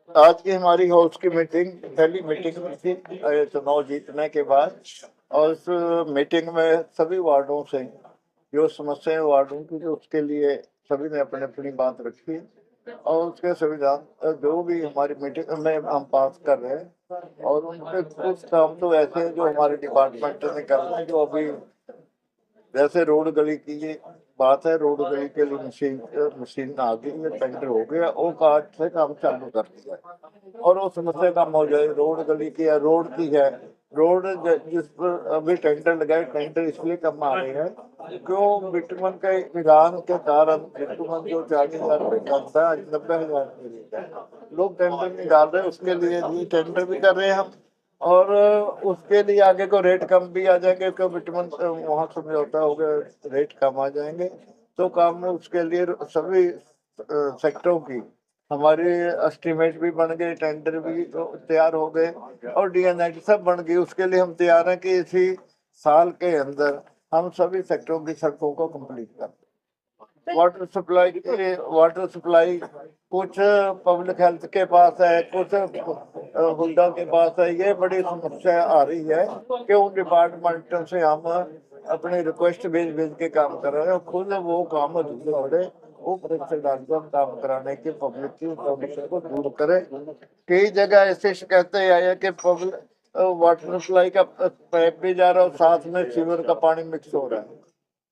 आज की हमारी हाउस की मीटिंग पहली मीटिंग में थी चुनाव जीतने के बाद। और उस मीटिंग में सभी वार्डों से जो समस्याएं वार्डों की जो उसके लिए सभी ने अपनी अपनी बात रखी। और उसके संविधान जो भी हमारी मीटिंग में हम पास कर रहे हैं। और उनके कुछ काम तो ऐसे हैं जो हमारे डिपार्टमेंट ने कर रहे हैं, जो अभी जैसे रोड गली की ये बात है। रोड गली के लिए मशीन मशीन आ गई है, टेंडर हो गया, वो आज से काम चालू कर दिया है। और वो समस्या कम हो जाए। रोड गली की है, रोड की है। रोड जिस पर अभी टेंडर लगाए, टेंडर इसलिए कम आ रहे हैं क्यों बिटुमन के मिलान के कारण बिटुमन जो 40,000 रुपये का था आज 90,000 रुपये लेता है। लोग टेंडर नहीं डाल रहे, उसके लिए भी टेंडर भी कर रहे हैं हम। और उसके लिए आगे को रेट कम भी आ जाएंगे, क्यों बिटमन वहाँ समझौता हो गया, रेट कम आ जाएंगे। तो काम उसके लिए सभी सेक्टरों की हमारी एस्टिमेट भी बन गए, टेंडर भी तो तैयार हो गए, और डीएनआईटी सब बन गई। उसके लिए हम तैयार हैं कि इसी साल के अंदर हम सभी सेक्टरों की सड़कों को कंप्लीट कर। वाटर सप्लाई कुछ पब्लिक हेल्थ के पास है, कुछ हुडा के पास है। ये बड़ी समस्या आ रही है कि उन डिपार्टमेंट से हम अपनी रिक्वेस्ट भेज भेज के काम कर रहे हैं, खुद वो काम अधूरे पड़े। वो परीक्षादान को हम काम कराने की पब्लिक की समस्या को दूर करे। कई जगह ऐसी शिकायतें आई है कि पब्लिक वाटर सप्लाई का पाइप भी जा रहा है और साथ में सीवर का पानी मिक्स हो रहा है।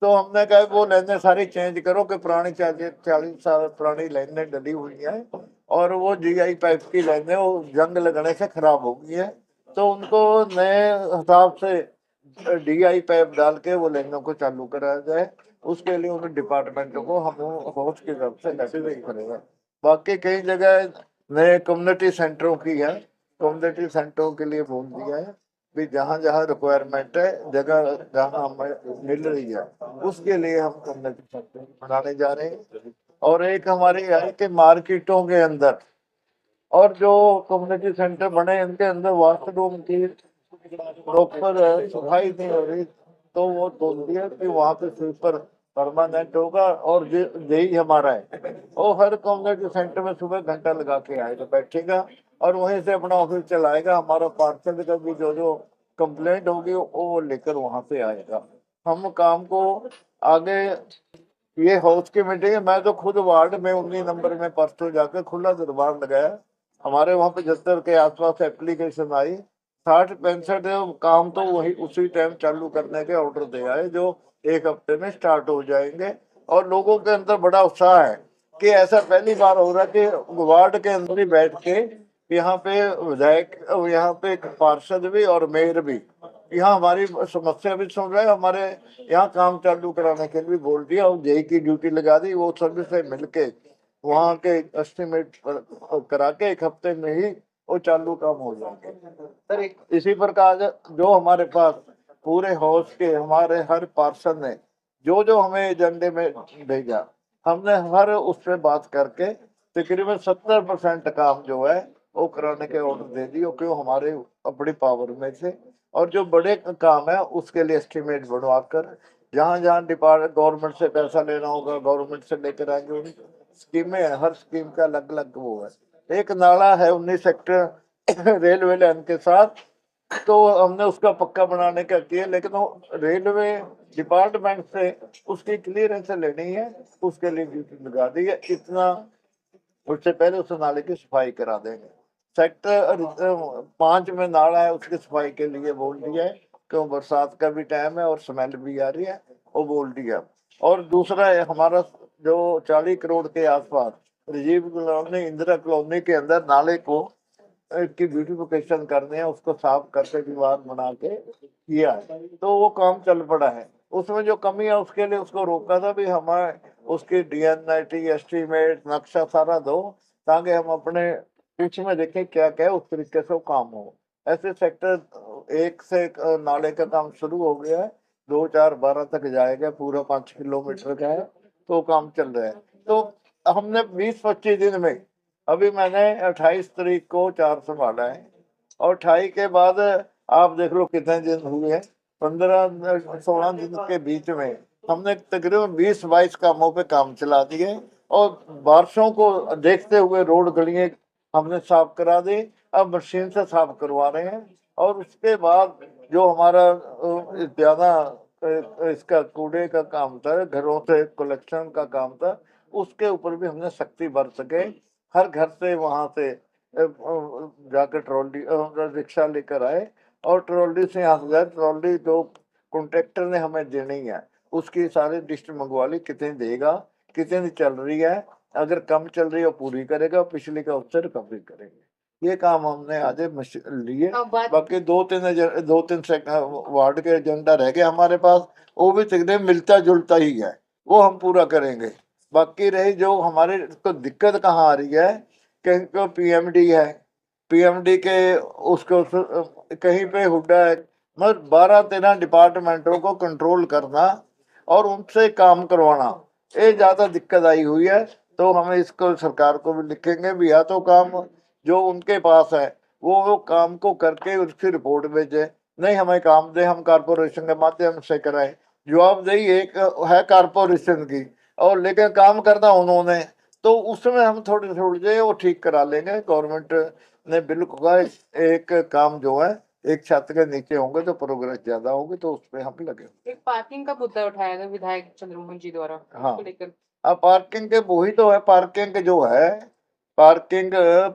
तो हमने कहा वो लाइनें सारी चेंज करो कि पुरानी 40 40 साल पुरानी लाइनें डली हुई हैं, और वो जीआई पाइप की लाइनें वो जंग लगने से खराब हो गई है। तो उनको नए हिसाब से डीआई पाइप डाल के वो लाइनों को चालू कराया जाए। उसके लिए उन डिपार्टमेंटों को हम होस्ट की तरफ से मैसेज करेंगे। बाकी कई जगह नए कम्युनिटी सेंटरों की है, कम्युनिटी सेंटरों के लिए बोल दिया है भी जहाँ जहाँ रिक्वायरमेंट है, जगह जहाँ हमें मिल रही है, उसके लिए हम कम्युनिटी सेंटर बनाने जा रहे हैं। और एक हमारी है कि मार्केटों के अंदर और जो कम्युनिटी सेंटर बने इनके अंदर वॉशरूम की प्रॉपर सफाई नहीं हो रही। तो वो बोल दिया कि वहाँ पे स्वीपर परमानेंट होगा, और यही हमारा है, वो हर कम्युनिटी सेंटर में सुबह घंटा लगा के आएगा, बैठेगा और वहीं से अपना ऑफिस चलाएगा। हमारा पार्षद का भी जो जो कंप्लेंट होगी वो लेकर वहां से आएगा। हम काम को आगे। ये हाउस की मीटिंग है, मैं तो खुद वार्ड में 19 नंबर में परसों जाकर खुला दरबार लगाया। हमारे वहाँ 75 के आसपास एप्लीकेशन आई। 60 65 काम तो वही उसी टाइम चालू करने के ऑर्डर दे आए, जो एक हफ्ते में स्टार्ट हो जाएंगे। और लोगों के अंदर बड़ा उत्साह है कि ऐसा पहली बार हो रहा है कि वार्ड के अंदर ही बैठ के यहाँ पे विधायक, यहाँ पे एक पार्षद भी और मेयर भी यहाँ हमारी समस्या भी सुन रहे हैं। हमारे यहाँ काम चालू कराने के लिए बोल दिया और जेई की ड्यूटी लगा दी। वो सभी से मिलके वहाँ के एस्टिमेट करा के एक हफ्ते में ही वो चालू काम हो जाएंगे। सर इसी प्रकार जो हमारे पास पूरे हाउस के हमारे हर पार्षद ने जो जो हमें एजेंडे में भेजा, हमने हर उस पर बात करके तकरीबन 70% काम जो है वो कराने के ऑर्डर दे दिए, क्यों हमारे अपनी पावर में से। और जो बड़े काम है उसके लिए एस्टिमेट बनवा कर जहाँ जहाँ डिपार्ट गवर्नमेंट से पैसा लेना होगा गवर्नमेंट से लेकर आएंगे। उन स्कीमें है, हर स्कीम का अलग अलग वो है। एक नाला है 19 सेक्टर रेलवे लाइन के साथ, तो हमने उसका पक्का बनाने का किया, लेकिन वो रेलवे डिपार्टमेंट से उसकी क्लियरेंस लेनी है, उसके लिए ड्यूटी लगा दी है। इतना उससे पहले उस नाले की सफाई करा देंगे। सेक्टर 5 में नाला है, उसकी सफाई के लिए बोल दिया है, क्यों बरसात का भी टाइम है और स्मेल भी आ रही है, वो बोल दिया। और दूसरा है हमारा जो 40 करोड़ के आसपास राजीव कॉलोनी इंदिरा कॉलोनी के अंदर नाले को की ब्यूटिफिकेशन करने हैं, उसको साफ करके दीवार बना के किया है, तो वो काम चल पड़ा है। उसमें जो कमी है उसके लिए उसको रोका था भी हमारे उसकी डीएनआईटी एस्टीमेट नक्शा सारा दो, ताकि हम अपने पीछे में देखें क्या क्या है, उस तरीके से वो काम हो। ऐसे सेक्टर 1 से नाले का काम शुरू हो गया है, 2 4 12 तक जाएगा, पूरा 5 किलोमीटर का है, तो काम चल रहा है। तो हमने 20 25 दिन में, अभी मैंने 28 तारीख को 4 संभाला है, और 28 के बाद आप देख लो कितने दिन हुए हैं, 15 16 दिन के बीच में हमने तकरीबन 20 22 कामों पे काम चला दिए। और बारिशों को देखते हुए रोड गलियां हमने साफ करा दी, अब मशीन से साफ करवा रहे हैं। और उसके बाद जो हमारा ज्यादा इसका कूड़े का काम था, घरों से कलेक्शन का काम था, उसके ऊपर भी हमने सख्ती बरत सके। हर घर से वहां से जाकर ट्रॉली रिक्शा लेकर आए और ट्रॉली से यहाँ से जाए। ट्रॉली जो कॉन्ट्रैक्टर ने हमें देनी है उसकी सारी लिस्ट मंगवा ली, कितनी देगा, कितनी चल रही है, अगर कम चल रही है पूरी करेगा, पिछली का उससे रिकवरी करेंगे। ये काम हमने आज लिए। बाकी दो तीन वार्ड के एजेंडा रह गए हमारे पास, वो भी तकरीबन मिलता जुलता ही है, वो हम पूरा करेंगे। बाकी रही जो हमारे को दिक्कत कहाँ आ रही है, कहीं को पीएमडी है, पीएमडी के उसको कहीं पे हुड्डा है, मतलब 12-13 डिपार्टमेंटों को कंट्रोल करना और उनसे काम करवाना, ये ज्यादा दिक्कत आई हुई है। तो हम इसको सरकार को भी लिखेंगे भी, या तो काम जो उनके पास है वो काम को करके उसकी रिपोर्ट भेजे, नहीं हमें काम दे, हम कारपोरेशन के माध्यम से कराएं। जवाबदेही एक है कारपोरेशन की, और लेकिन काम करना उन्होंने, तो उसमें हम थोड़ी थोड़ी जो वो ठीक करा लेंगे। गवर्नमेंट ने बिल्कुल एक काम जो है एक छत के नीचे होंगे तो प्रोग्रेस ज्यादा होगी, तो उस पर हम लगे। एक पार्किंग का मुद्दा उठाया था विधायक चंद्रमोहन जी द्वारा, हाँ, उसको लेकर अब पार्किंग के वही तो है, पार्किंग जो है, पार्किंग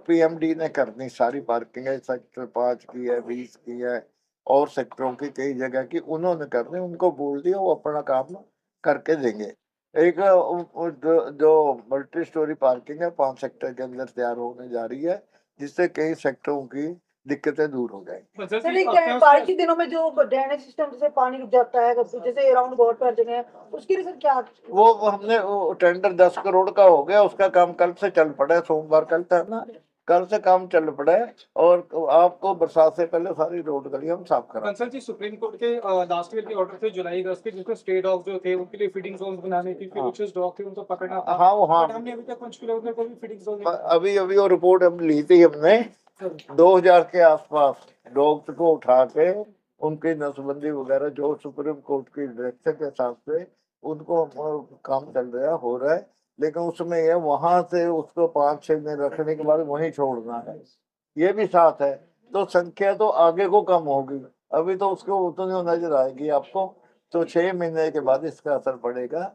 पीएमडी ने करनी सारी पार्किंग है, सेक्टर 5 की है, 20 की है, और सेक्टरों की कई जगह की उन्होंने करनी, उनको बोल दिया वो अपना काम करके देंगे। एक जो मल्टी स्टोरी पार्किंग है 5 सेक्टर के अंदर तैयार होने जा रही है, जिससे कई सेक्टरों की दिक्कतें दूर हो जाएंगी। सर ये क्या है, बारिश के दिनों में जो ड्रेनेज सिस्टम से पानी रुक जाता है, जैसे अराउंड बहुत पर जगह है, उसके लिए सर क्या? वो हमने वो टेंडर 10 करोड़ का हो गया, उसका काम कल से चल पड़ा है, सोमवार कल था ना, कल से काम चल पड़ा है। और आपको बरसात से पहले सारी रोड गली हम साफ करा। कंसल जी, सुप्रीम कोर्ट के लास्ट ईयर के ऑर्डर थे जुलाई 10 के, जिसमें स्टे डॉग जो थे उनके लिए फीडिंग जोन बनाने थी, फिर डॉग थे उनको पकड़ना था। हाँ वो हाँ, बट हमने अभी तक पंचकुला में कोई फीडिंग जोन अभी अभी वो रिपोर्ट हम ली थी हमने 2000 के आसपास, डॉग्स को उठा के उनकी नसबंदी वगैरह जो सुप्रीम कोर्ट की डायरेक्शन के हिसाब से उनको काम चल रहा हो रहा है। लेकिन उसमें ये वहां से उसको 5-6 दिन रखने के बाद वहीं छोड़ना है, ये भी साथ है। तो संख्या तो आगे को कम होगी, अभी तो उसको उतनी नजर आएगी आपको। तो 6 महीने के बाद इसका असर पड़ेगा,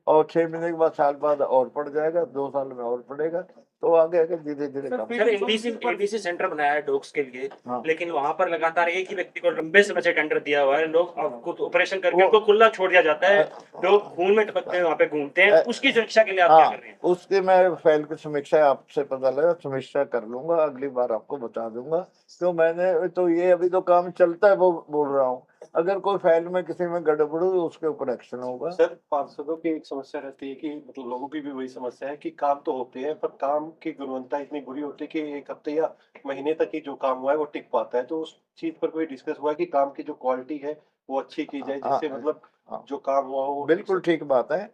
और 6 महीने के बाद साल बाद और पड़ जाएगा, 2 साल में और पड़ेगा, तो आगे आगे धीरे धीरे कम। सर एबीसी सेंटर बनाया है डॉग्स के लिए, हाँ। लेकिन वहां पर लगातार एक ही व्यक्ति को लंबे समय से टेंडर दिया हुआ है, लोग ऑपरेशन करके उनको खुला छोड़ दिया जाता है, लोग खून में टपकते हैं वहाँ पे घूमते हैं, उसकी सुरक्षा के लिए आप क्या कर रहे हैं? उसकी मैं फाइल की समीक्षा आपसे पता लगा, समीक्षा कर लूंगा, अगली बार आपको बता दूंगा। तो मैंने तो ये अभी तो काम चलता है वो बोल रहा हूँ, अगर कोई फाइल में किसी में गड़बड़ हुई उसके ऊपर एक्शन होगा। सर पार्षदों की एक समस्या रहती है कि मतलब लोगों की भी वही समस्या है कि काम तो होते हैं पर काम की गुणवत्ता इतनी बुरी होती है कि 1 हफ्ते या महीने तक ही जो काम हुआ है वो टिक पाता है। तो उस चीज पर कोई डिस्कस हुआ है कि काम की जो क्वालिटी है वो अच्छी की जाए, जिससे मतलब जो काम हुआ हो। बिल्कुल ठीक बात है,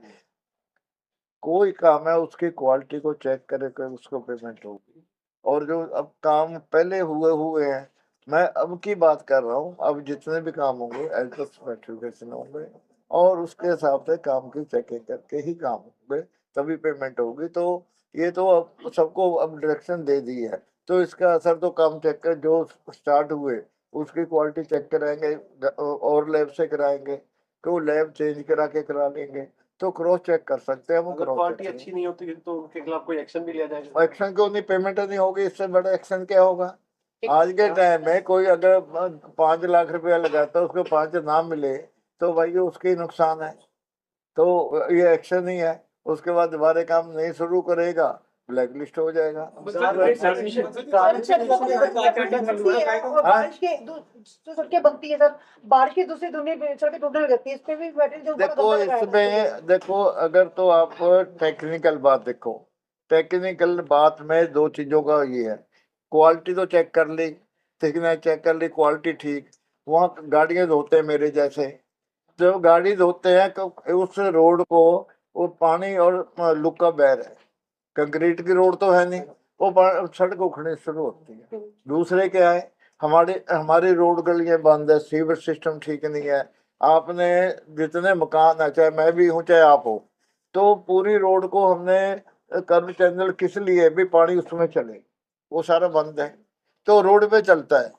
कोई काम है उसकी क्वालिटी को चेक करके उसको पेमेंट होगी। और जो अब काम पहले हुए हैं, मैं अब की बात कर रहा हूँ, अब जितने भी काम होंगे एज पर स्पेसिफिकेशन होंगे, और उसके हिसाब से काम की चेकिंग करके ही काम होंगे, तभी पेमेंट होगी। तो ये तो अब सबको अब डायरेक्शन दे दी है, तो इसका असर तो काम चेक कर जो स्टार्ट हुए उसकी क्वालिटी चेक कराएंगे, और लैब से कराएंगे, तो लैब चेंज करा के करा लेंगे, तो क्रॉस चेक कर सकते हैं। अगर क्वालिटी अच्छी नहीं होती तो उनके खिलाफ कोई एक्शन भी लिया जाएगा? एक्शन क्यों नहीं, पेमेंट नहीं होगी, इससे बड़ा एक्शन क्या होगा? आज के टाइम में कोई अगर 5 लाख रुपया लगाता है, उसको 5 ना मिले तो भाई ये उसकी नुकसान है, तो ये एक्शन ही है। उसके बाद दोबारा काम नहीं शुरू करेगा, ब्लैक लिस्ट हो जाएगा। बारिश के सड़कें बनती है सर, बारिश की दूसरी दुनिया सड़कें टूटने लगती है, इस पे भी देखो इसमें देखो, अगर तो आप टेक्निकल बात देखो, टेक्निकल बात में 2 चीजों का ये है, क्वालिटी तो चेक कर ली, थिकनेस चेक कर ली, क्वालिटी ठीक। वहाँ गाड़ियां धोते हैं मेरे जैसे, जो गाड़ी धोते हैं तो उस रोड को वो पानी और लुक्का बह रहा है, कंक्रीट की रोड तो है नहीं, वो सड़क उखड़नी शुरू होती है। दूसरे क्या है, हमारी रोड गलियां बंद है, सीवर सिस्टम ठीक नहीं है। आपने जितने मकान है, चाहे मैं भी हूँ चाहे आप हो, तो पूरी रोड को हमने कर्व चैनल किस लिए भी पानी उसमें चले, वो सारा बंद है, तो रोड पे चलता है।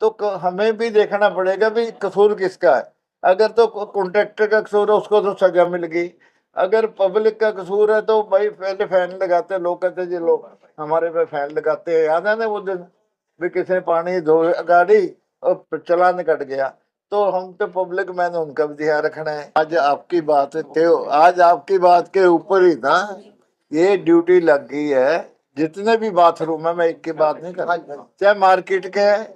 तो हमें भी देखना पड़ेगा भी कसूर किसका है। अगर तो कॉन्ट्रैक्टर का कसूर है उसको तो सजा मिल गई, अगर पब्लिक का कसूर है तो भाई पहले फैन लगाते, लोग कहते जी लोग हमारे पे फैन लगाते हैं। याद है ना वो दिन भी किसी ने पानी धो गाड़ी और चलान कट गया, तो हम तो पब्लिक मैंने उनका भी ध्यान रखना है। आज आपकी बात आज आपकी बात के ऊपर ही ना ये ड्यूटी लग गई है। जितने भी बाथरूम है, मैं एक की बात नहीं कर रहा, चाहे मार्केट के है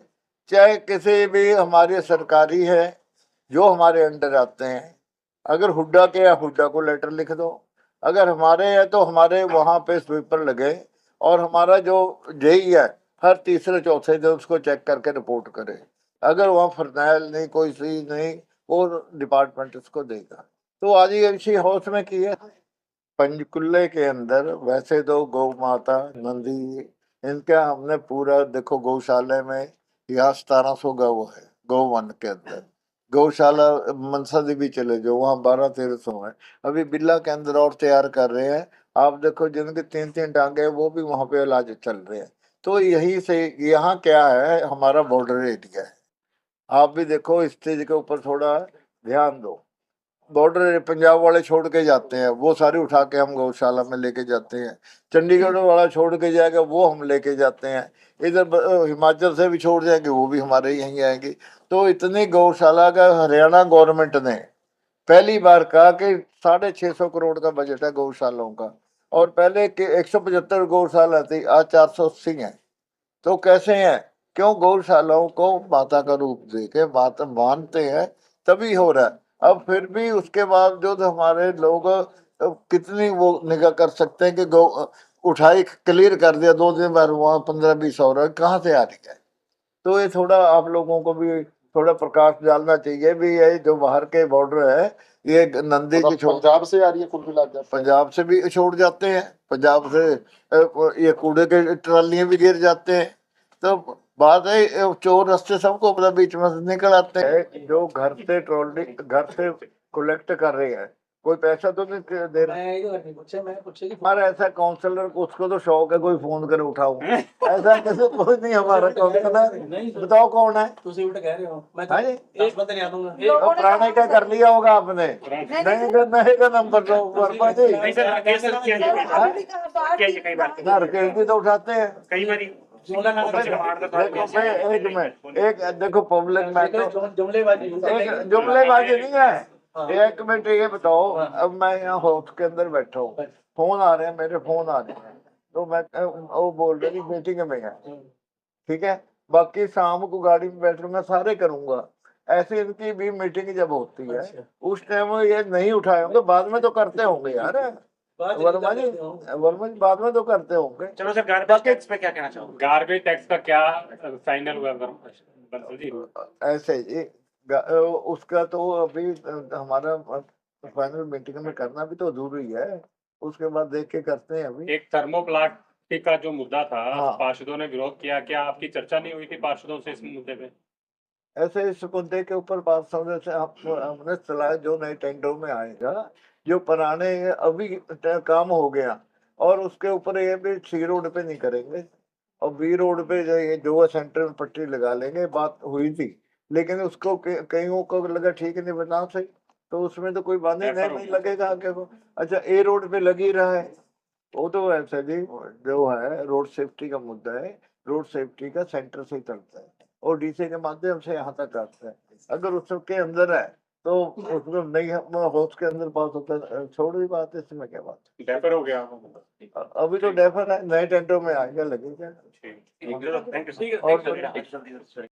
चाहे किसी भी हमारे सरकारी है जो हमारे अंडर आते हैं, अगर हुड्डा के या हुड्डा को लेटर लिख दो, अगर हमारे है तो हमारे वहां पे स्वीपर लगे, और हमारा जो जेई है हर तीसरे चौथे दिन उसको चेक करके रिपोर्ट करे। अगर वहाँ फर्नैल नहीं कोई चीज नहीं, वो डिपार्टमेंट उसको देगा। तो आज ये इसी हाउस में की है पंचकुल्ले के अंदर। वैसे तो गौ माता नंदी इनका हमने पूरा देखो, गौशाला में यहाँ 1700 गौ है गौवन के अंदर। गौशाला मनसा देवी चले जाओ वहाँ 1200-1300 है। अभी बिल्ला के अंदर और तैयार कर रहे हैं, आप देखो जिनके 3-3 टांगे वो भी वहां पे इलाज चल रहे हैं। तो यही से यहाँ क्या है, हमारा बॉर्डर एरिया है। आप भी देखो इस चीज के ऊपर थोड़ा ध्यान दो। बॉर्डर पंजाब वाले छोड़ के जाते हैं, वो सारे उठा के हम गौशाला में लेके जाते हैं। चंडीगढ़ वाला छोड़ के जाएगा वो हम लेके जाते हैं। इधर हिमाचल से भी छोड़ जाएंगे वो भी हमारे यहीं आएंगे। तो इतनी गौशाला का हरियाणा गवर्नमेंट ने पहली बार कहा कि 650 करोड़ का बजट है गौशालाओं का, और पहले के 175 गौशाला थी, आज 480 है। तो कैसे है, क्यों गौशालाओं को माता का रूप दे के बात मानते हैं, तभी हो रहा है। अब फिर भी उसके बावजूद हमारे लोग कितनी वो निगाह कर सकते हैं कि गौ उठाई क्लियर कर दिया 2 दिन बाद वहाँ 15-20 और कहाँ से आ रही है। तो ये थोड़ा आप लोगों को भी थोड़ा प्रकाश डालना चाहिए भी, ये जो बाहर के बॉर्डर है ये नंदी की पंजाब से आ रही है कुल मिलाकर, पंजाब से भी छोड़ जाते हैं, पंजाब से ये कूड़े के ट्रालियां भी गिर जाते हैं। तो बात है चोर रास्ते सबको अपना बीच में से निकल आते हैं। जो घर से ट्रॉली घर से कलेक्ट कर रहे हैं, कोई पैसा तो नहीं दे रहा। हमारा ऐसा काउंसलर को उसको तो शौक है कोई फोन कर उठाऊं, ऐसा कैसे कोई नहीं हमारा काउंसलर। बताओ कौन है? हाँ जी? तो पुराने का कर लिया होगा आपने, नए का नंबर दो वर्मा जी। नहीं सर, राकेश सर किया है कई बार, राकेश जी तो उठाते हैं कई बार एक देखो पब्लिक में तो जुमलेबाजी नहीं है। एक मिनट ये बताओ, अब मैं यहाँ हाउस के अंदर बैठा हूँ, फोन आ रहे हैं, मेरे फोन आ रहे हैं, तो मैं वो बोल रही मीटिंग में है, ठीक है, बाकी शाम को गाड़ी में बैठ मैं सारे करूंगा। ऐसे इनकी भी मीटिंग जब होती है उस टाइम ये नहीं उठाए होंगे, बाद में तो करते होंगे यार वर्मा जी बाद में तो करते होंगे। चलो सर, गार्बेज टैक्स पे क्या कहना चाहोगे? गार्बेज टैक्स का क्या फाइनल हुआ बंसल जी? ऐसे ही उसका तो अभी हमारा फाइनल मीटिंग में करना भी तो जरूरी है, उसके बाद देख के करते हैं। अभी एक थर्मोप्लास्टिक का जो मुद्दा था, हाँ। पार्षदों ने विरोध किया, क्या आपकी चर्चा नहीं हुई थी पार्षदों से इस मुद्दे पे? ऐसे इस मुद्दे के ऊपर बात समझने से हमने चलाया, जो नए टेंडरों में आएगा, जो पुराने अभी काम हो गया, और उसके ऊपर ये भी सी रोड पे नहीं करेंगे, और बी रोड पे जो सेंटर में पट्टी लगा लेंगे। बात हुई थी, लेकिन उसको कईयों को लगा ठीक नहीं बना सही, तो उसमें तो कोई बांधे नहीं लगेगा आगे को। अच्छा, ए रोड पे लगी रहा है, वो तो ऐसा जी जो है रोड सेफ्टी का मुद्दा है, रोड सेफ्टी का सेंटर से ही चलता है और डीसी के माध्यम से यहाँ तक आता है। अगर उसके अंदर है तो उसमें नहीं हाउस के अंदर पास होता है, छोड़ दी बात, इसमें क्या बात। डेफर हो गया अभी तो डेफर है, नए टेंडरों में आएगा लगेगा। Thank you.